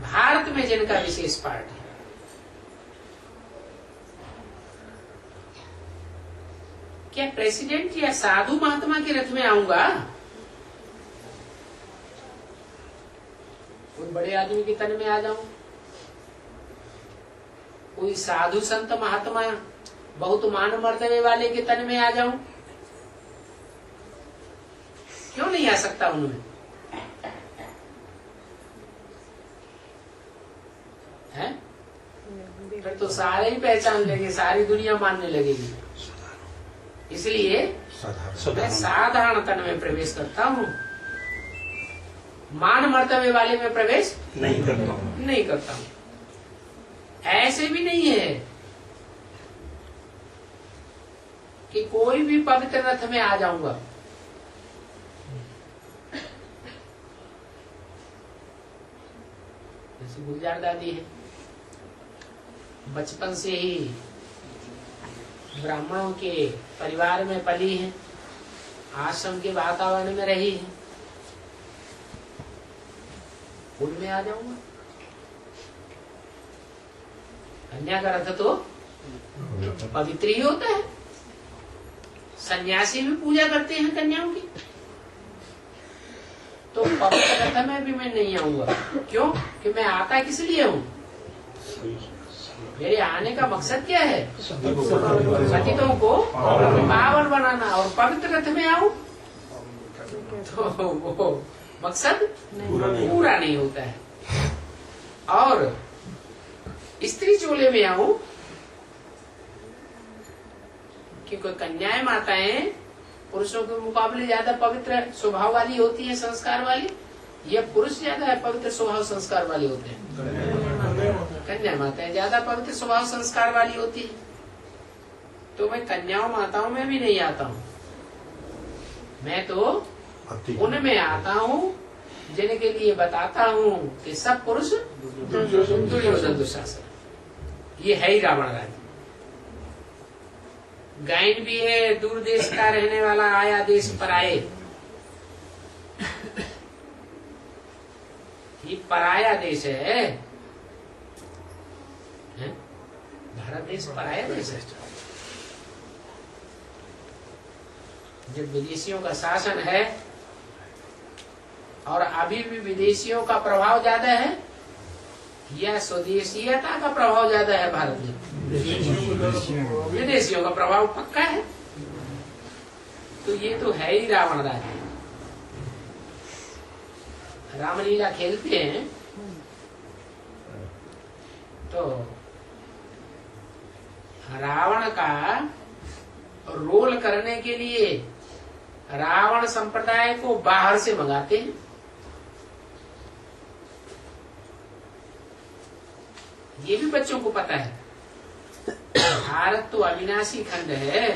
भारत में जिनका विशेष पार्ट है। क्या प्रेसिडेंट या साधु महात्मा के रथ में आऊंगा? कोई बड़े आदमी के तन में आ जाऊं, कोई साधु संत महात्मा बहुत मान मर्तबे वाले के तन में आ जाऊं? क्यों नहीं आ सकता उनमें? है? फिर तो सारे ही पहचान लेंगे, सारी दुनिया मानने लगेगी। इसलिए मैं साधारण तन में प्रवेश करता हूँ, मान मर्तबे वाले में प्रवेश नहीं करता हूँ। ऐसे भी नहीं है कि कोई भी पवित्र रथ में आ जाऊंगा। जैसे गुलजार दादी है, बचपन से ही ब्राह्मणों के परिवार में पली है, आश्रम के वातावरण में रही है, उनमें आ जाऊंगा। कन्या का रथ तो पवित्र ही होता है, सन्यासी भी पूजा करते हैं कन्याओं की। तो पवित्र रथ में भी मैं नहीं आऊंगा। क्यों? कि मैं आता किस लिए हूँ? मेरे आने का मकसद क्या है? पतितों को पावन बनाना। और पवित्र रथ में आऊं तो वो मकसद पूरा नहीं होता है। और स्त्री चोले में आऊं कि कोई कन्याएं माताएं पुरुषों के मुकाबले ज्यादा पवित्र स्वभाव वाली होती है, संस्कार वाली, या पुरुष ज्यादा पवित्र स्वभाव संस्कार वाले होते हैं? कन्या माताएं ज्यादा पवित्र स्वभाव संस्कार वाली होती है। तो मैं कन्याओं माताओं में भी नहीं आता हूँ, मैं तो उनमें आता हूँ जिनके लिए बताता हूँ कि सब पुरुष दुर्योधन दुशासन। ये है ही रावण राज्य। गायन भी है, दूर देश का रहने वाला आया देश पराये। ये पराया देश है, भारत देश पराया देश है। जब विदेशियों का शासन है और अभी भी विदेशियों का प्रभाव ज्यादा है या स्वदेशीयता का प्रभाव ज्यादा है भारत में? विदेशियों का प्रभाव पक्का है। तो ये तो है ही रावण राज्य। रामलीला खेलते हैं तो रावण का रोल करने के लिए रावण संप्रदाय को बाहर से मंगाते हैं। ये भी बच्चों को पता है। भारत तो अविनाशी खंड है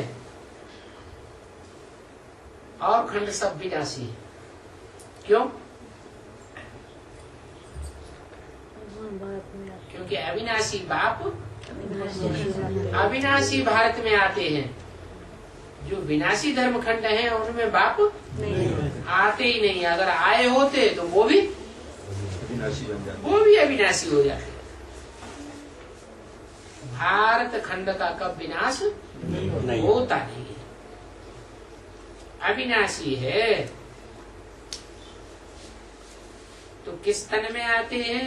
और खंड सब विनाशी है। क्यों? क्योंकि अविनाशी बाप अविनाशी भारत में आते हैं। जो विनाशी धर्म खंड है उनमें बाप आते ही नहीं। अगर आए होते तो वो भी अविनाशी हो जाते। भारत खंड का कब विनाश होता नहीं है, अविनाशी है। तो किस तन में आते हैं,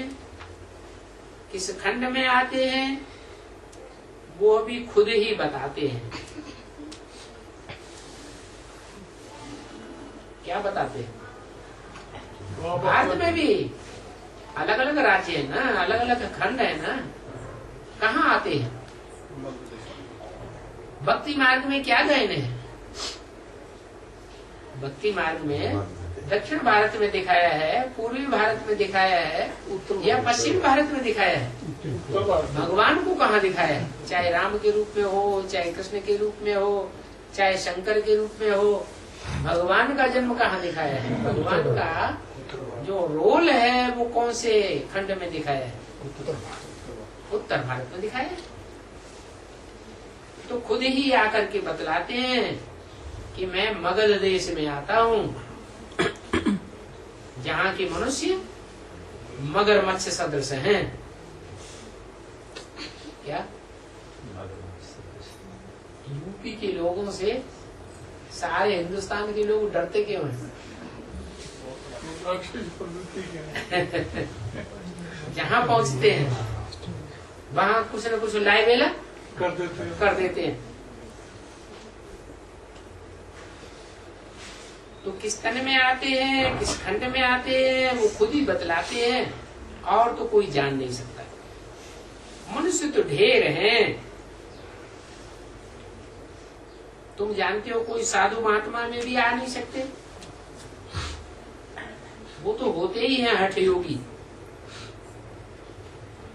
किस खंड में आते हैं, वो भी खुद ही बताते हैं। क्या बताते हैं? भारत में भी अलग अलग राज्य है ना, अलग अलग खंड है ना, कहाँ आते हैं? भक्ति मार्ग में क्या गायन है? भक्ति मार्ग में दक्षिण भारत में दिखाया है, पूर्वी भारत में दिखाया है, या पश्चिम भारत में दिखाया है। भगवान को कहाँ दिखाया है? चाहे राम के रूप में हो, चाहे कृष्ण के रूप में हो, चाहे शंकर के रूप में हो, भगवान का जन्म कहाँ दिखाया है? भगवान का जो रोल है वो कौन से खंड में दिखाया है? उत्तर भारत में दिखाया है। तो खुद ही आकर के बतलाते हैं कि मैं मगध देश में आता हूँ, जहाँ के मनुष्य मगरमच्छ सदृश हैं। क्या यूपी के लोगों से सारे हिंदुस्तान के लोग डरते क्यों हैं? जहाँ पहुँचते हैं वहाँ कुछ न कुछ लाई बेला कर देते हैं। तो किस तन में आते हैं, किस खंड में आते हैं, वो खुद ही बतलाते हैं, और तो कोई जान नहीं सकता। मनुष्य तो ढेर हैं। तुम जानते हो कोई साधु महात्मा में भी आ नहीं सकते। वो तो होते ही हैं हठ योगी,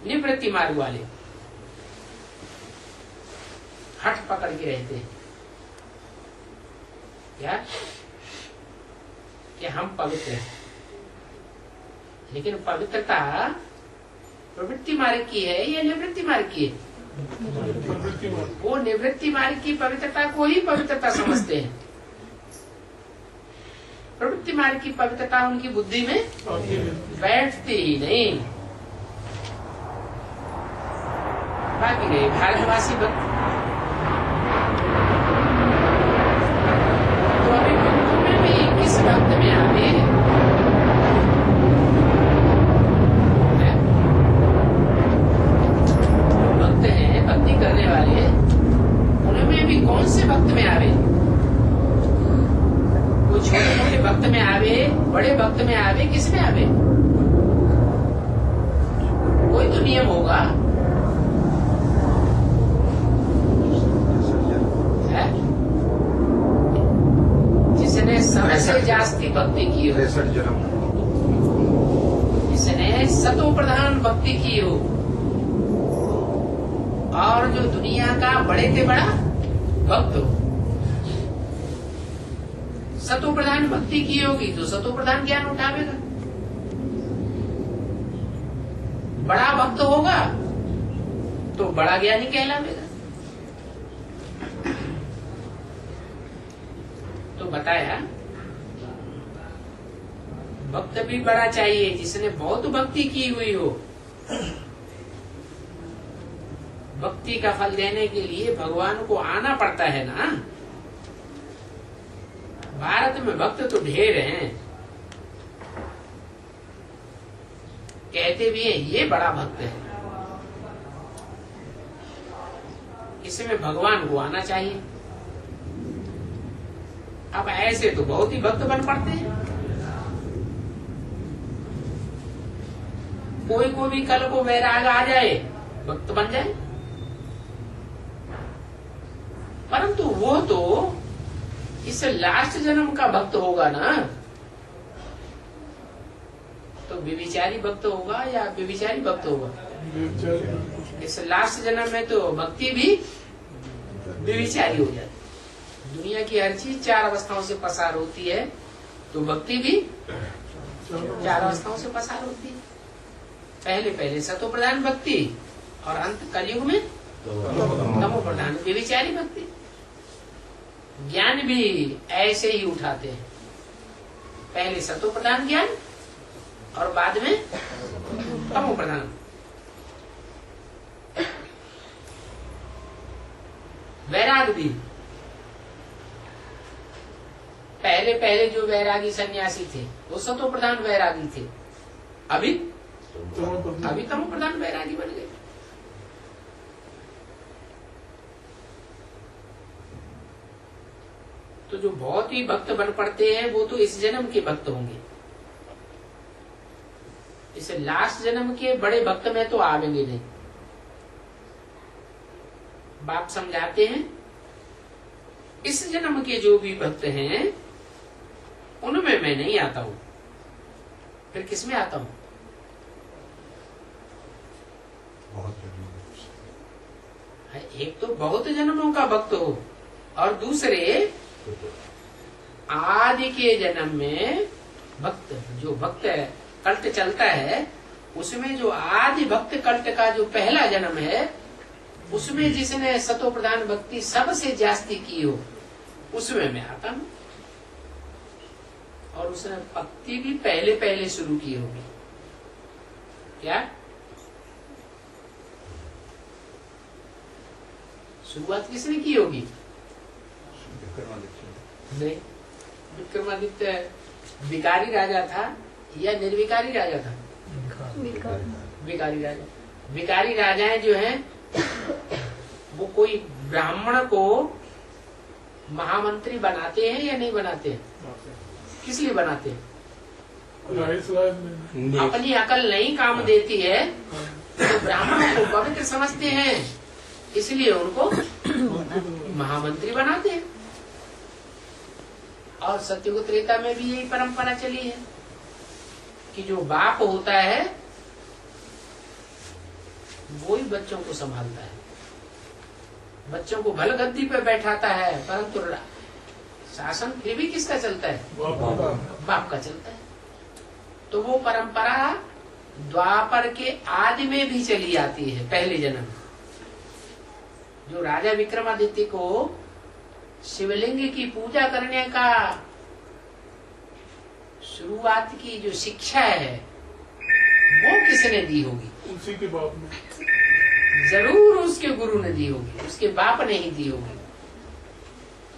निवृत्ति मार्ग वाले, हठ पकड़ के रहते हैं क्या कि हम पवित्र हैं। लेकिन पवित्रता प्रवृत्ति मार्ग की है या निवृत्ति मार्ग की है? वो निवृत्ति मार्ग की पवित्रता को ही पवित्रता समझते हैं। प्रवृत्ति मार्ग की पवित्रता उनकी बुद्धि में बैठती ही नहीं। बाकी रहे भारतवासी भक्त। तो अभी भक्तों में भी किस भक्त में आते हैं? भक्त हैं, भक्ति करने वाले, उनमें भी कौन से भक्त में आवे? कोई छोटे मोटे भक्त में आवे, बड़े भक्त में आवे, किस में आवे? कोई तो नियम होगा है? जिसने सबसे जास्ती भक्ति की हो, जिसने सतो प्रधान भक्ति की हो, और जो दुनिया का बड़े से बड़ा भक्त हो। सतो प्रधान भक्ति की होगी तो सतो प्रधान ज्ञान उठावेगा। बड़ा भक्त होगा तो बड़ा ज्ञानी कहलावेगा। तो बताया भक्त भी बड़ा चाहिए, जिसने बहुत भक्ति की हुई हो। भक्ति का फल देने के लिए भगवान को आना पड़ता है ना। भारत में भक्त तो ढेर हैं, कहते भी हैं ये बड़ा भक्त है। इसमें भगवान को आना चाहिए। अब ऐसे तो बहुत ही भक्त बन पड़ते हैं। कोई को भी कल को वैराग आ जाए, भक्त बन जाए। परंतु वो तो इस लास्ट जन्म का भक्त होगा ना। तो व्यभिचारी भक्त होगा या व्यभिचारी भक्त होगा? इस लास्ट जन्म में तो भक्ति भी व्यभिचारी हो जाती। दुनिया की हर चीज 4 अवस्थाओं से पसार होती है, तो भक्ति भी 4 अवस्थाओं से पसार होती है। पहले सतो प्रधान भक्ति, और अंत कलयुग में तमो प्रधान व्यभिचारी भक्ति। ज्ञान भी ऐसे ही उठाते हैं, पहले सतो प्रधान ज्ञान और बाद में तमो प्रधान। वैराग भी पहले जो वैरागी सन्यासी थे वो सतो प्रधान वैरागी थे, अभी तमो प्रधान वैरागी बन गए। तो जो बहुत ही भक्त बन पड़ते हैं वो तो इस जन्म के भक्त होंगे। इस लास्ट जन्म के बड़े भक्त में तो आवेंगे नहीं। बाप समझाते हैं इस जन्म के जो भी भक्त हैं उनमें मैं नहीं आता हूं। फिर किस में आता हूं? एक तो बहुत जन्मों का भक्त हो, और दूसरे आदि के जन्म में भक्त, जो भक्त कल्ट चलता है, उसमें जो आदि भक्त कल्ट का जो पहला जन्म है, उसमें जिसने सतो प्रधान भक्ति सबसे जास्ती की हो, उसमें मैं आता हूं। और उसने भक्ति भी पहले पहले शुरू की होगी। क्या शुरुआत किसने की होगी? नहीं, विक्रमादित्य विकारी राजा था या निर्विकारी राजा था? विकारी राजा। विकारी राजाएं जो हैं वो कोई ब्राह्मण को महामंत्री बनाते हैं या नहीं बनाते हैं? किस लिए बनाते हैं? अपनी अकल नहीं काम देती है तो ब्राह्मणों को पवित्र समझते हैं, इसलिए उनको महामंत्री बनाते हैं। और सत्ययुग त्रेता में भी यही परंपरा चली है कि जो बाप होता है वो ही बच्चों को संभालता है, बच्चों को भल गद्दी पे बैठाता है, परंतु शासन फिर भी किसका चलता है? बाप का चलता है। तो वो परंपरा द्वापर के आदि में भी चली आती है। पहले जन्म जो राजा विक्रमादित्य को शिवलिंग की पूजा करने का शुरुआत की जो शिक्षा है वो किसने दी होगी? उसी के बाप ने। जरूर उसके गुरु ने दी होगी, उसके बाप ने ही दी होगी,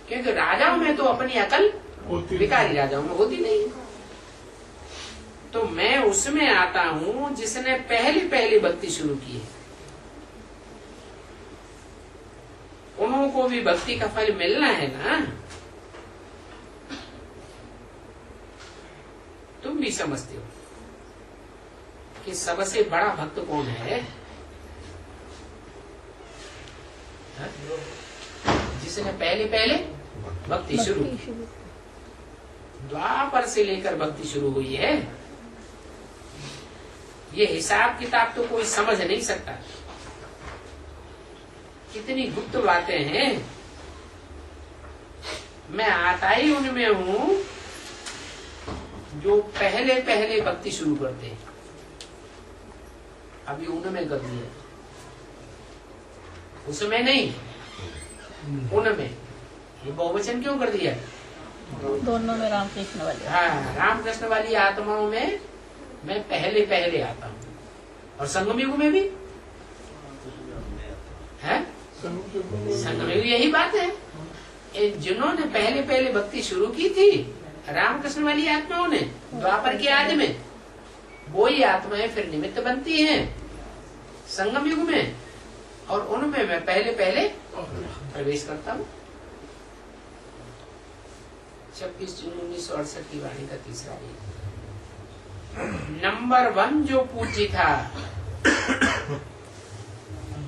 क्योंकि राजाओं में तो अपनी अकल विकारी राजाओं में होती नहीं। तो मैं उसमें आता हूं जिसने पहली पहली भक्ति शुरू की है। उनको भी भक्ति का फल मिलना है ना। तुम भी समझते हो कि सबसे बड़ा भक्त कौन है? जिसने पहले पहले भक्ति शुरू की। द्वापर से लेकर भक्ति शुरू हुई है। ये हिसाब किताब तो कोई समझ नहीं सकता। कितनी गुप्त बातें हैं। मैं आता ही उनमें हूं जो पहले पहले भक्ति शुरू करते हैं। अभी उनमें कर दिया, उसमें नहीं, उनमें। ये बहुवचन क्यों कर दिया? दोनों में रामकृष्ण वाली। हाँ, रामकृष्ण वाली आत्माओं में मैं पहले पहले आता हूँ। और संगम युग में भी है, संगम युग यही बात है। जिन्होंने पहले पहले भक्ति शुरू की थी रामकृष्ण वाली आत्माओं ने द्वापर के आदि में, वो ही आत्माएं फिर निमित्त बनती हैं संगम युग में, और उनमें मैं पहले पहले प्रवेश करता हूँ। 26 जून 1968 की वाणी का तीसरा नंबर 1 जो पूज्य था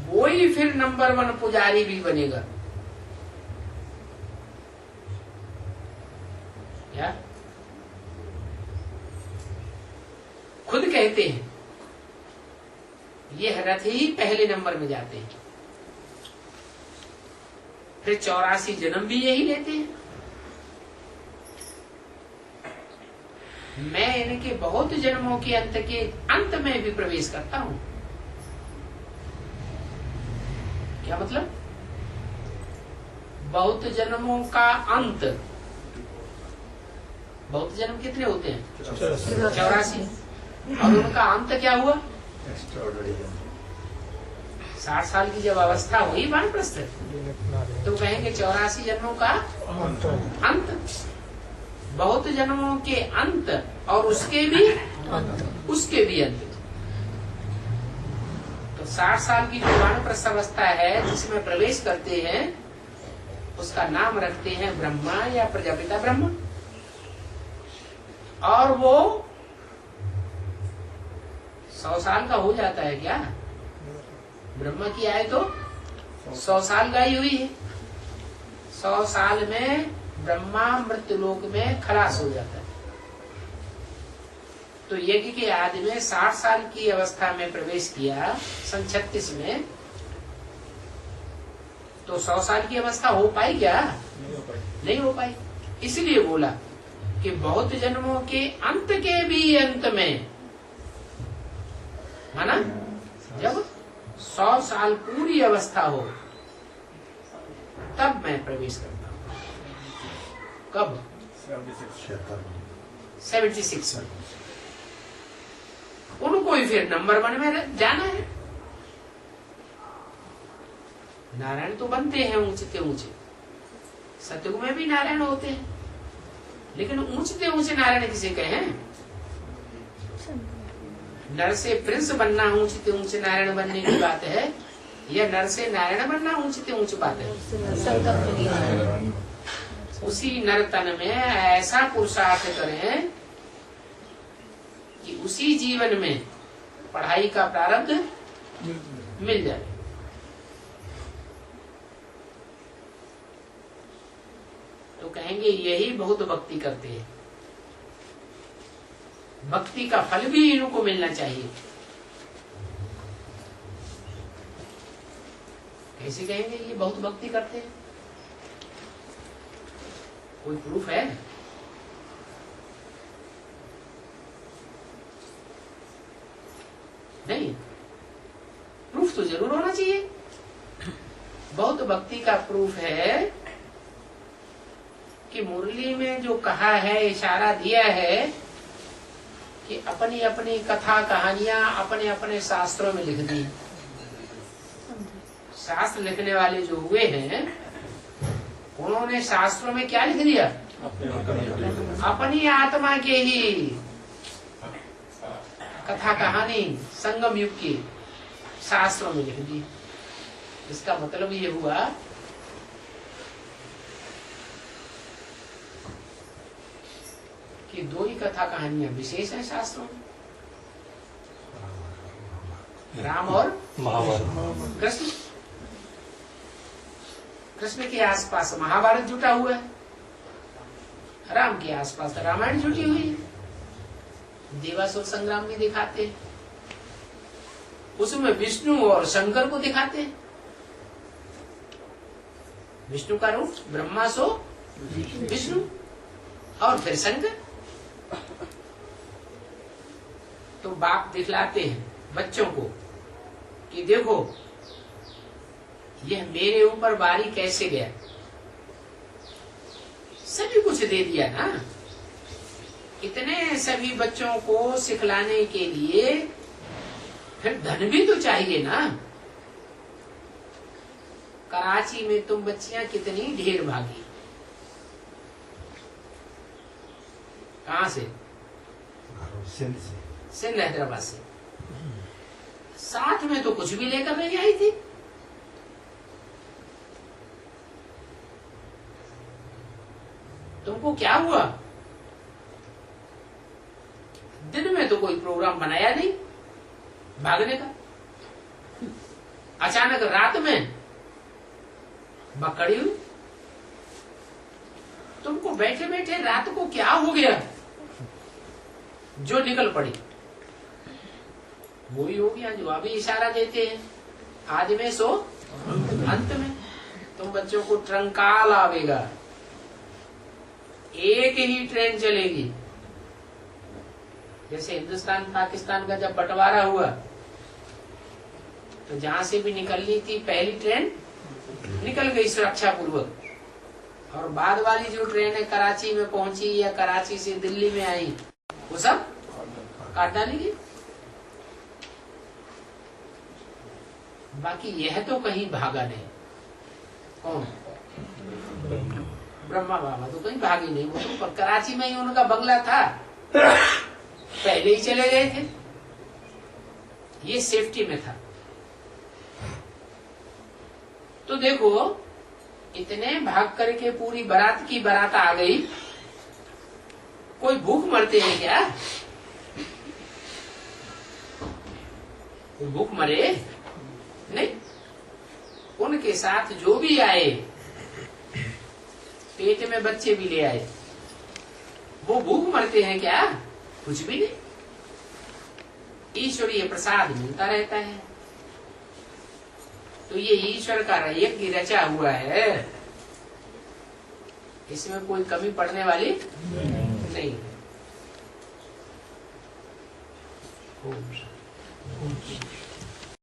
वो ही फिर नंबर 1 पुजारी भी बनेगा। क्या खुद कहते हैं ये रथ ही पहले नंबर में जाते हैं, फिर 84 जन्म भी यही लेते हैं। मैं इनके बहुत जन्मों के अंत में भी प्रवेश करता हूं। क्या मतलब? बहुत जन्मों का अंत। बहुत जन्म कितने होते हैं? 84। और उनका अंत क्या हुआ? 60 साल की जब अवस्था हुई वानप्रस्थ, तो कहेंगे 84 जन्मों का अंत। बहुत जन्मों के अंत और उसके भी अंत। तो 60 साल की जो वानप्रस्थ अवस्था है जिसमें प्रवेश करते हैं उसका नाम रखते हैं ब्रह्मा या प्रजापिता ब्रह्म। और वो 100 साल का हो जाता है क्या? ब्रह्मा की आयु तो 100 साल गई हुई है। 100 साल में ब्रह्मा मृत्युलोक में खलास हो जाता है। तो यज्ञ के आदि में 60 साल की अवस्था में प्रवेश किया सन 36 में, तो 100 साल की अवस्था हो पाई क्या? नहीं हो पाई। इसलिए बोला कि बहुत जन्मों के अंत के भी अंत में, माना जब 100 साल पूरी अवस्था हो तब मैं प्रवेश करता हूं। कब? 76 में। उनको ही फिर नंबर 1 में जाना है। नारायण तो बनते हैं ऊंचते ऊंचे, सतयुग में भी नारायण होते हैं, लेकिन ऊंचते ऊंचे नारायण किसे कहें? नर से प्रिंस बनना ऊंचते ऊंचे नारायण बनने की बात है, या नर से नारायण बनना ऊंचते ऊंचे बात है? उसी नर तन में ऐसा पुरुषार्थ करें कि उसी जीवन में पढ़ाई का प्रारब्ध मिल जाए। तो कहेंगे यही बहुत भक्ति करते हैं, भक्ति का फल भी इनको मिलना चाहिए। कैसे कहेंगे ये बहुत भक्ति करते हैं? कोई प्रूफ है? नहीं, प्रूफ तो जरूर होना चाहिए। बहुत भक्ति का प्रूफ है कि मुरली में जो कहा है, इशारा दिया है कि अपनी अपनी कथा कहानियां अपने अपने शास्त्रों में लिख दी। शास्त्र लिखने वाले जो हुए हैं उन्होंने शास्त्रों में क्या लिख दिया? अपनी आत्मा के ही कथा कहानी संगम युग की शास्त्रों में लिख दी। इसका मतलब ये हुआ कि 2 ही कथा कहानियां विशेष हैं शास्त्रों में, राम और महाभारत। कृष्ण। कृष्ण के आसपास महाभारत जुटा हुआ है, राम के आसपास रामायण जुटी हुई है। देवासुर संग्राम भी दिखाते हैं, उसमें विष्णु और शंकर को दिखाते हैं। विष्णु का रूप ब्रह्मा सो विष्णु, और फिर शंकर। तो बाप दिखलाते हैं बच्चों को कि देखो यह मेरे ऊपर बारी कैसे गया, सभी कुछ दे दिया ना। इतने सभी बच्चों को सिखलाने के लिए फिर धन भी तो चाहिए ना। कराची में तुम बच्चियां कितनी ढेर भागी, कहां से? सिंध हैदराबाद से। साथ में तो कुछ भी लेकर नहीं आई थी। तुमको क्या हुआ? दिन में तो कोई प्रोग्राम बनाया नहीं भागने का, अचानक रात में बकड़ी हुई। तुमको बैठे बैठे रात को क्या हो गया जो निकल पड़ी? वही हो गया जो अभी इशारा देते हैं, आज में सो अंत में। तुम बच्चों को ट्रंकाल आवेगा, एक ही ट्रेन चलेगी। जैसे हिंदुस्तान पाकिस्तान का जब बंटवारा हुआ तो जहां से भी निकलनी थी पहली ट्रेन निकल गई सुरक्षा पूर्वक, और बाद वाली जो ट्रेन है कराची में पहुंची या कराची से दिल्ली में आई वो सब काट डालेगी। बाकी यह तो कहीं भागा नहीं। कौन? ब्रह्मा बाबा तो कहीं भागे नहीं, वो तो कराची में ही उनका बंगला था, पहले ही चले गए थे। ये सेफ्टी में था। तो देखो इतने भाग करके पूरी बारात की बारात आ गई। कोई भूख मरते हैं क्या? कोई भूख मरे नहीं। उनके साथ जो भी आए, पेट में बच्चे भी ले आए, वो भूख मरते हैं क्या? कुछ भी नहीं। ईश्वरीय प्रसाद मिलता रहता है। तो ये ईश्वर का यज्ञ रचा हुआ है, इसमें कोई कमी पड़ने वाली नहीं है। ओम शांति।